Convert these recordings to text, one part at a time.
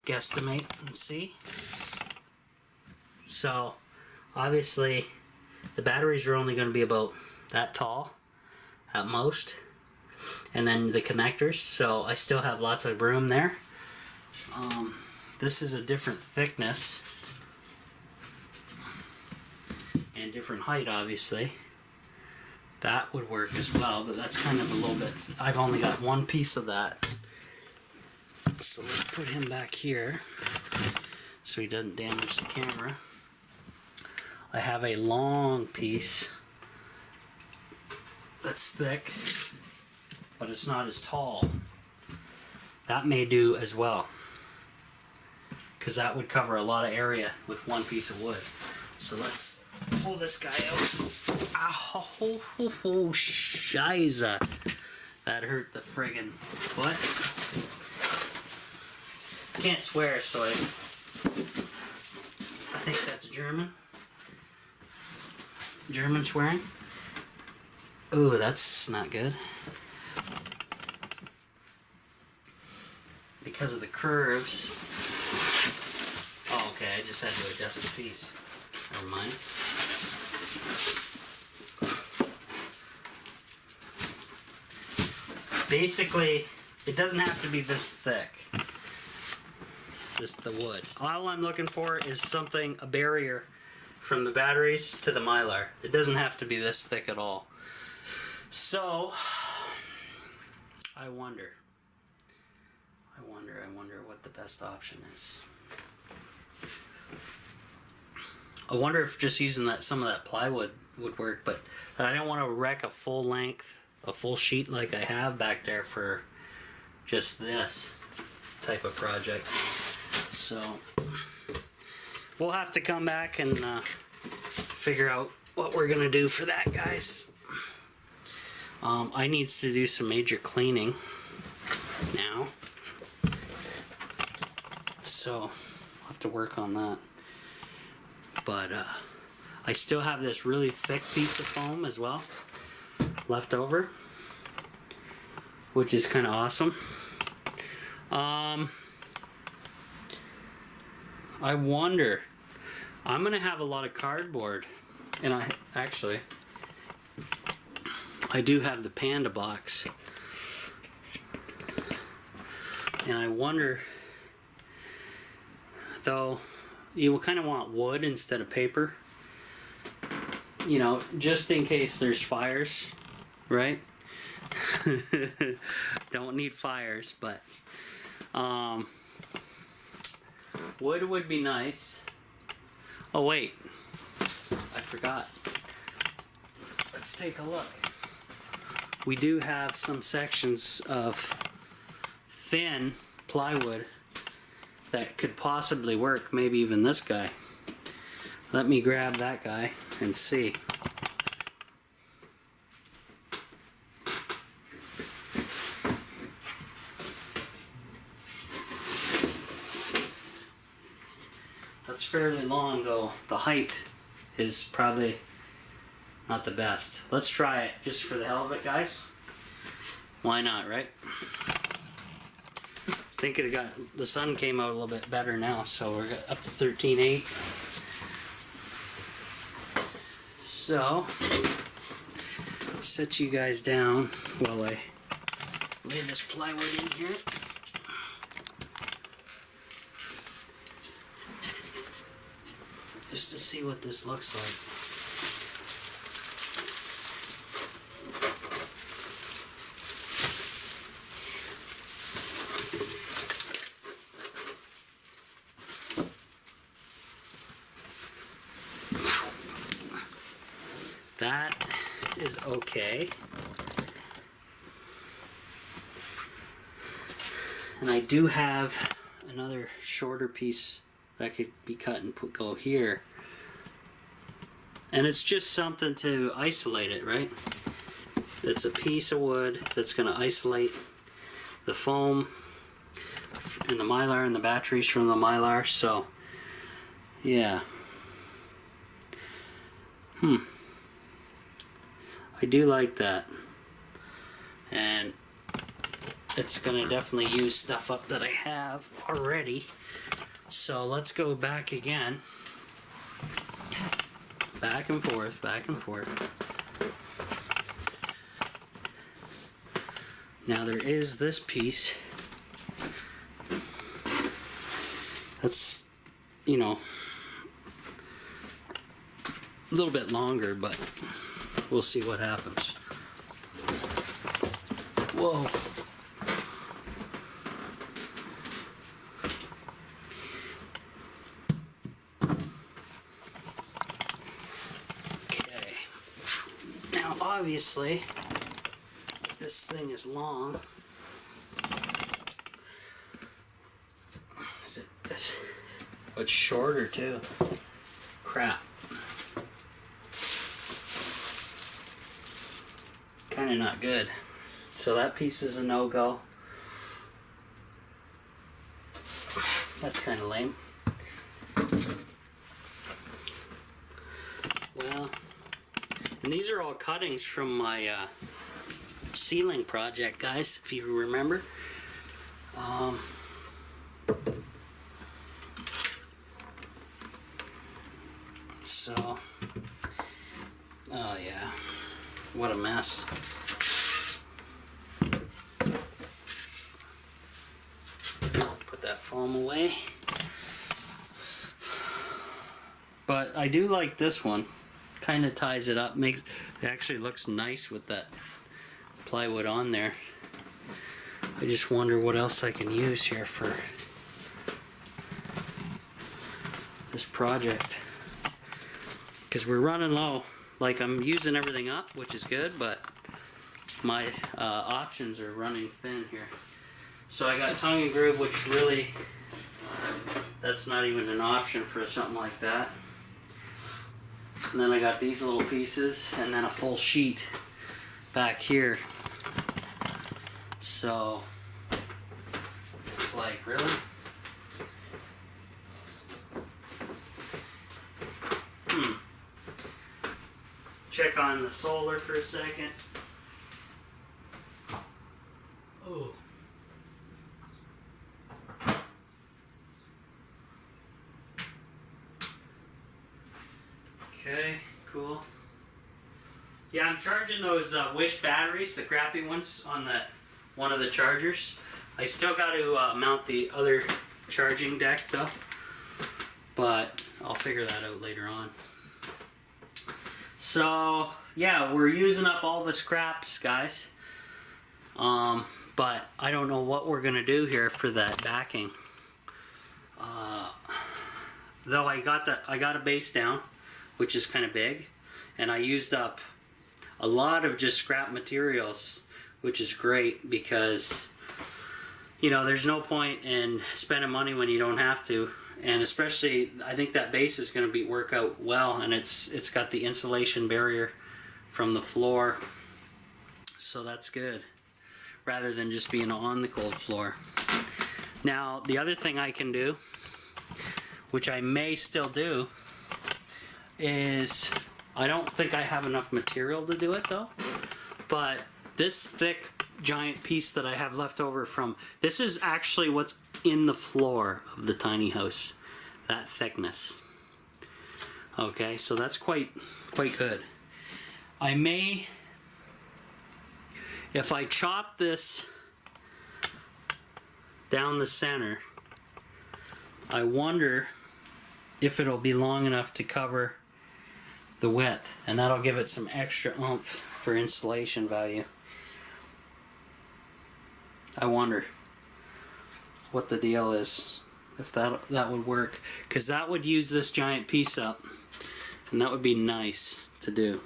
guesstimate and see. So obviously the batteries are only going to be about that tall at most, and then the connectors, so I still have lots of room there. This is a different thickness and different height, obviously. That would work as well, but that's kind of a little bit, I've only got one piece of that. So let's put him back here so he doesn't damage the camera. I have a long piece that's thick, but it's not as tall. That may do as well, because that would cover a lot of area with one piece of wood. So let's pull this guy out. Oh, shiza. That hurt the friggin' foot. Can't swear, so I think that's German. German swearing. Ooh, that's not good. Because of the curves. Oh, okay, I just had to adjust the piece. Never mind. Basically, it doesn't have to be this thick. This is the wood. All I'm looking for is something, a barrier from the batteries to the Mylar. It doesn't have to be this thick at all. So, I wonder what the best option is. I wonder if just using some of that plywood would work, but I don't want to wreck a full length, a full sheet like I have back there for just this type of project. So we'll have to come back and figure out what we're gonna do for that, guys. I needs to do some major cleaning now, so I'll have to work on that. But I still have this really thick piece of foam as well left over, which is kind of awesome. I wonder, I'm gonna have a lot of cardboard, and I do have the Panda box, and I wonder, though, you will kind of want wood instead of paper, you know, just in case there's fires, right? Don't need fires, but wood would be nice. Oh wait, I forgot. Let's take a look. We do have some sections of thin plywood that could possibly work, maybe even this guy. Let me grab that guy and see. That's fairly long though. The height is probably not the best. Let's try it just for the hell of it, guys. Why not, right? I think it got, the sun came out a little bit better now, so we're up to 13.8. So, set you guys down while I lay this plywood in here. Just to see what this looks like. That is okay. And I do have another shorter piece that could be cut and go here. And it's just something to isolate it, right? It's a piece of wood that's going to isolate the foam and the Mylar and the batteries from the Mylar. So, yeah. I do like that. And it's going to definitely use stuff up that I have already. So let's go back again. Back and forth, back and forth. Now there is this piece that's, you know, a little bit longer, but we'll see what happens. Whoa. Okay. Now obviously, this thing is long. Is it this? Oh, it's shorter too. Crap. Kind of not good. So that piece is a no-go. That's kind of lame. Well, and these are all cuttings from my ceiling project, guys, if you remember. So, oh yeah, what a mess. Put that foam away. But I do like this one. Kind of ties it up. Makes it actually looks nice with that plywood on there. I just wonder what else I can use here for this project, because we're running low. Like, I'm using everything up, which is good, but my options are running thin here. So I got tongue and groove, which really, that's not even an option for something like that. And then I got these little pieces, and then a full sheet back here. So it's like, really? Check on the solar for a second. Oh. Okay, cool. Yeah, I'm charging those Wish batteries, the crappy ones, on one of the chargers. I still got to mount the other charging deck though, but I'll figure that out later on. So yeah, we're using up all the scraps, guys. But I don't know what we're gonna do here for that backing. Though I got a base down, which is kind of big, and I used up a lot of just scrap materials, which is great because, you know, there's no point in spending money when you don't have to. And especially, I think that base is going to work out well, and it's got the insulation barrier from the floor, so that's good, rather than just being on the cold floor. Now, the other thing I can do, which I may still do, is, I don't think I have enough material to do it though, but this thick giant piece that I have left over from, this is actually what's in the floor of the tiny house, that thickness. Okay, so that's quite good. I may, if I chop this down the center, I wonder if it'll be long enough to cover the width, and that'll give it some extra oomph for insulation value. I wonder what the deal is, if that would work, because that would use this giant piece up, and that would be nice to do.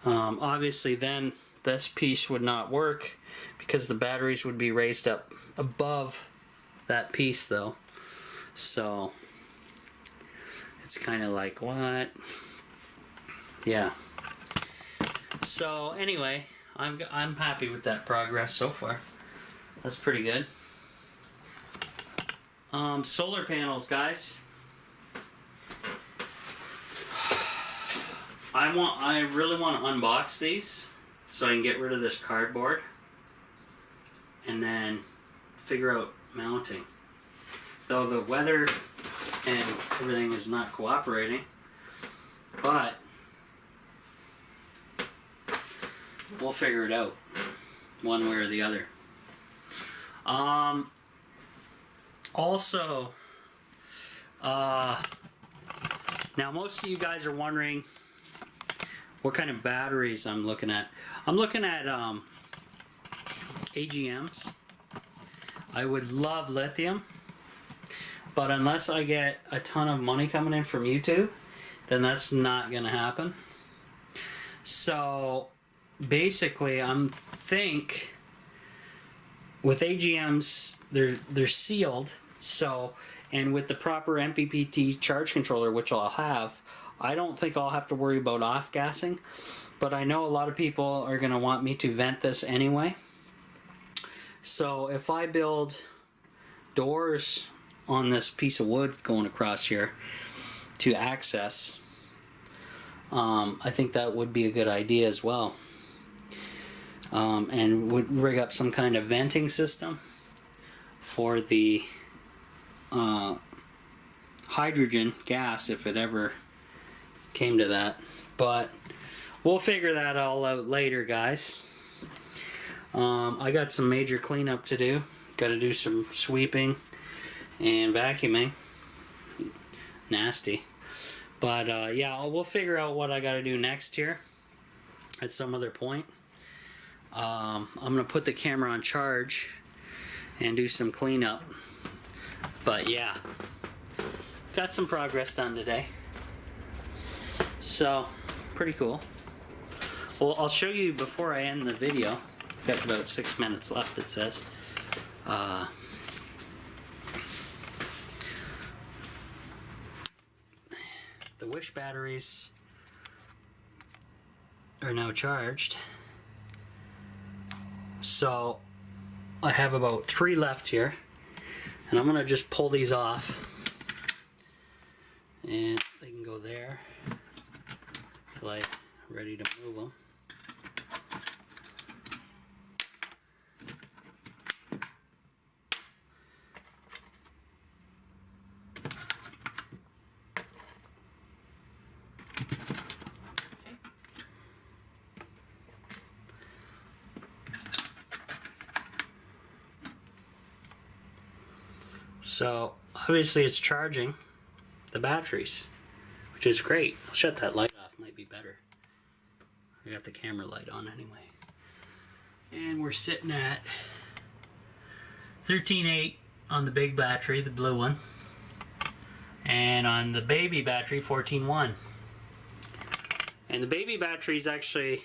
Obviously then this piece would not work because the batteries would be raised up above that piece though, so it's kind of like, what? Yeah. So anyway, I'm happy with that progress so far. That's pretty good. Solar panels, guys. I really want to unbox these so I can get rid of this cardboard and then figure out mounting. Though the weather and everything is not cooperating, but we'll figure it out one way or the other. Also, now most of you guys are wondering what kind of batteries I'm looking at. I'm looking at AGMs. I would love lithium, but unless I get a ton of money coming in from YouTube, then that's not going to happen. So basically, think with AGMs, they're sealed. So, and with the proper MPPT charge controller, which I'll have, I don't think I'll have to worry about off-gassing. But I know a lot of people are going to want me to vent this anyway. So if I build doors on this piece of wood going across here to access, I think that would be a good idea as well. And would rig up some kind of venting system for the hydrogen gas if it ever came to that. But we'll figure that all out later, guys. I got some major cleanup to do. Got to do some sweeping and vacuuming. Nasty. But yeah, we'll figure out what I got to do next here at some other point. I'm going to put the camera on charge and do some cleanup. But yeah, got some progress done today. So, pretty cool. Well, I'll show you before I end the video. Got about 6 minutes left, it says. The Wish batteries are now charged. So, I have about 3 left here. And I'm going to just pull these off. And they can go there until I'm ready to move them. So obviously it's charging the batteries, which is great. I'll shut that light off, might be better. I got the camera light on anyway. And we're sitting at 13.8 on the big battery, the blue one. And on the baby battery, 14.1. And the baby battery is actually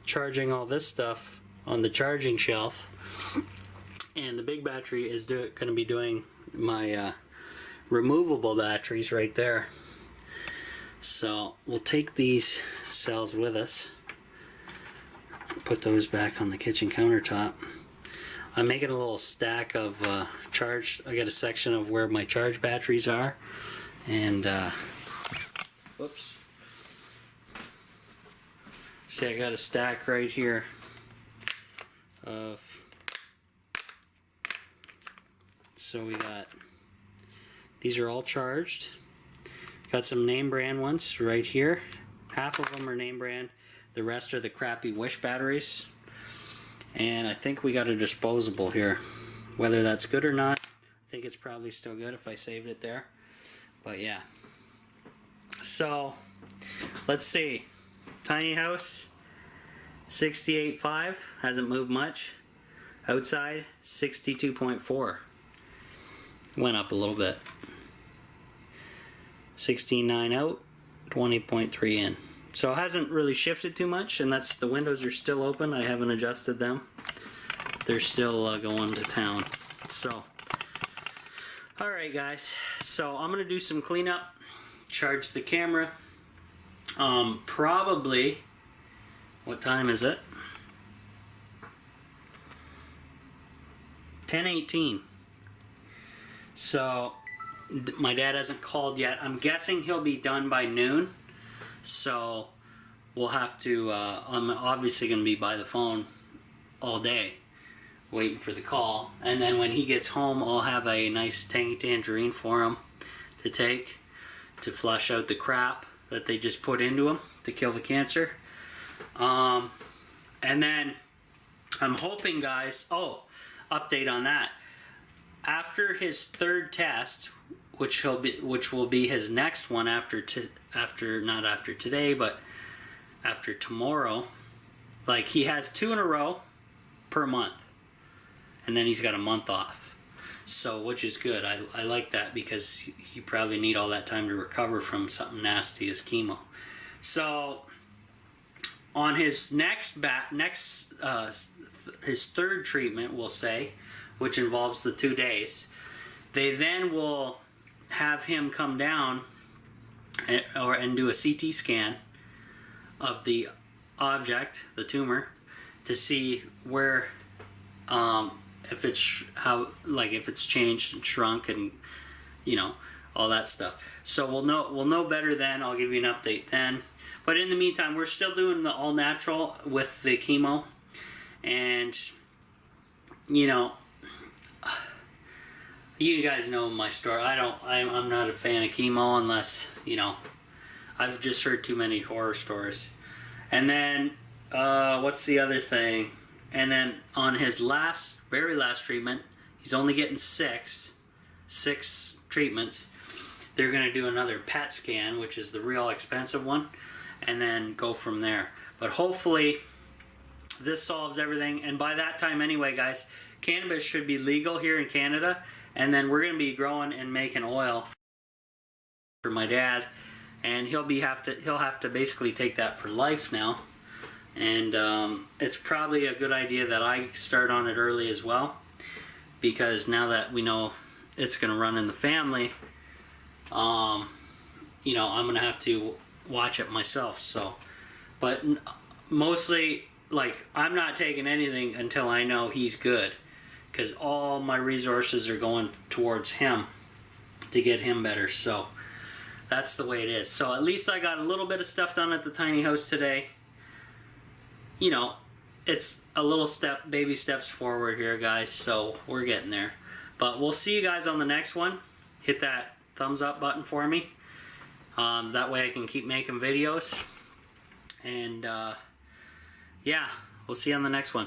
charging all this stuff on the charging shelf. And the big battery is going to be doing my removable batteries right there. So we'll take these cells with us, put those back on the kitchen countertop. I'm making a little stack of charge. I got a section of where my charge batteries are, and whoops. See, I got a stack right here of. So we got, these are all charged. Got some name brand ones right here. Half of them are name brand. The rest are the crappy Wish batteries. And I think we got a disposable here. Whether that's good or not, I think it's probably still good if I saved it there. But yeah. So, let's see. Tiny house, 68.5. Hasn't moved much. Outside, 62.4. Went up a little bit. 16.9 out, 20.3 in. So it hasn't really shifted too much, and that's, the windows are still open. I haven't adjusted them. They're still going to town. So, alright guys. So I'm going to do some cleanup, charge the camera. Probably, what time is it? 10:18. So, my dad hasn't called yet. I'm guessing he'll be done by noon. So, we'll have to, I'm obviously going to be by the phone all day. waiting for the call. And then when he gets home, I'll have a nice tangerine for him to take to flush out the crap that they just put into him to kill the cancer. And then I'm hoping, guys, update on that. After his third test, which will be his next one after not after today, but after tomorrow. Like, he has 2 in a row per month, and then he's got a month off. So, which is good. I like that, because you probably need all that time to recover from something nasty as chemo. So, on his his third treatment, we'll say, which involves the 2 days, they then will have him come down and do a CT scan of the object, the tumor, to see where, if it's changed and shrunk, and all that stuff. So we'll know better then. I'll give you an update then. But in the meantime, we're still doing the all natural with the chemo, and you guys know my story. I'm not a fan of chemo unless, I've just heard too many horror stories. And then, what's the other thing? And then on his very last treatment, he's only getting six treatments. They're going to do another PET scan, which is the real expensive one, and then go from there. But hopefully, this solves everything. And by that time anyway, guys, cannabis should be legal here in Canada. And then we're going to be growing and making oil for my dad, and he'll have to basically take that for life now. And it's probably a good idea that I start on it early as well, because now that we know it's going to run in the family, I'm going to have to watch it myself. So, but mostly, like, I'm not taking anything until I know he's good, because all my resources are going towards him to get him better. So that's the way it is. So at least I got a little bit of stuff done at the tiny house today. It's a little baby steps forward here, guys. So we're getting there. But we'll see you guys on the next one. Hit that thumbs up button for me. That way I can keep making videos. And yeah, we'll see you on the next one.